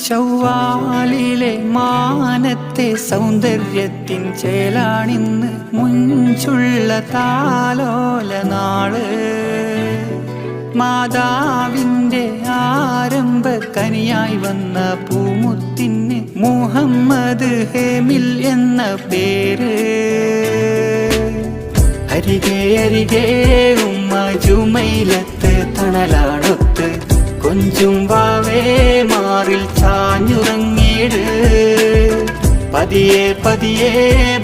ശൗവാലിലെ മാനത്തെ സൗന്ദര്യത്തിൻ ചേലാണിന്ന് മുഞ്ചുള്ള താലോല നാള്. മാതാവിൻ്റെ ആരംഭ കനിയായി വന്ന പൂമുത്തിന് മുഹമ്മദ് ഹേമിൽ എന്ന പേര്. അരികെ അരികെ ഉമ്മ ജുമൈലത്ത് തണലാടൊത്ത് കൊഞ്ചും വാവേ മാറിൽ ചാഞ്ഞുറങ്ങിട്. പതിയെ പതിയെ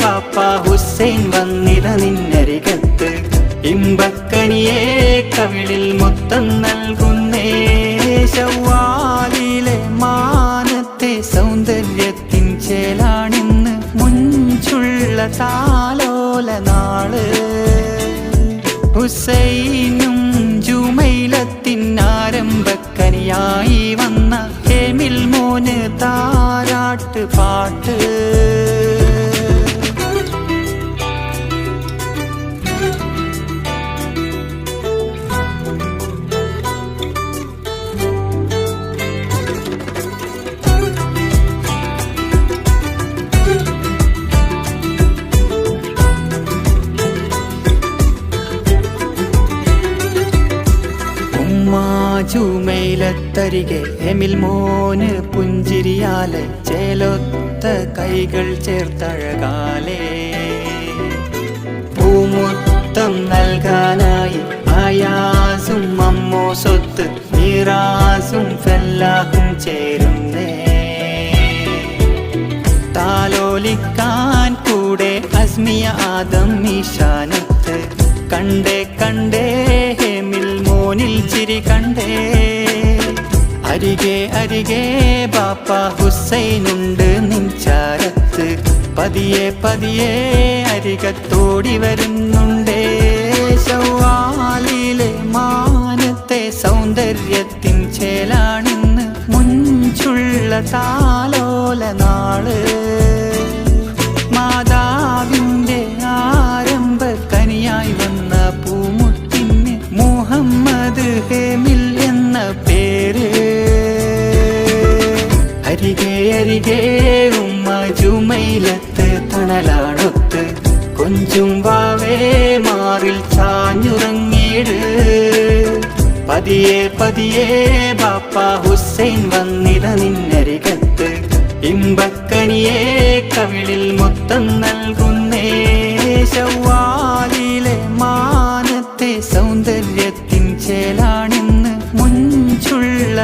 ബാപ്പ ഹുസൈൻ വന്നിത നിന്നരികത്ത്. ഇമ്പക്കനിയെ കവിളിൽ മൊത്തം നൽകുന്നേ. ശൗവാലിലെ മാനത്തെ സൗന്ദര്യത്തിൻ ചേലാണിന്ന് മുഞ്ചുള്ള താലോല നാള്. ഹുസൈനും ജുമൈലത്തിൻ ആരംഭക്കനിയായി വന്ന ഹേമിൽ മോന് താരാട്ട് പാട്ട്. ജുമൈലത്തരികെ ഹേമിൽ മോന് പുഞ്ചിരിയാലെ ചേലൊത്ത കൈകൾ ചേർത്തഴകാലേ. പൂമുത്തം നൽകാനായി ആയാസും അമ്മോ സ്വത്ത് മീറാസും ഫെല്ലാഹും ചേരുന്നേ. താലോലിക്കാൻ കൂടെ അസ്മിയ ആദം ഈശാനത്ത്. കണ്ടേ കണ്ടേ ഹേമിൽ മോനിൽ ചിരി കണ്ടേ. അരികെ അരികെ ബാപ്പ ഹുസൈനുണ്ട് നിൻചാരത്ത്. പതിയെ പതിയെ അരികത്തോടി വരുന്നുണ്ടേ. ശൗവാലിലെ മാനത്തെ സൗന്ദര്യത്തിൻ ചേലാണിന്ന് മുഞ്ചുള്ള താലോല നാള്. മാതാവിൻ്റെ ആരംഭ കനിയായി വന്ന പൂമുത്തിന് മുഹമ്മദ് ഹേമിൽ എന്ന പേര്. അരികെ അരികെ ഉമ്മ ജുമൈലത്ത് തണലാടൊത്ത് കൊഞ്ചും വാവേ മാറിൽ ചാഞ്ഞുറങ്ങിട്. പതിയെ പതിയെ ബാപ്പ ഹുസൈൻ വന്നിത നിന്നരികത്ത്. ഇമ്പക്കനിയെ കവിളിൽ മൊത്തം നൽകുന്നേ. ശൗവാലിലെ മാനത്തെ സൗന്ദര്യത്തിൻ ചേലാണിന്ന് മുഞ്ചുള്ള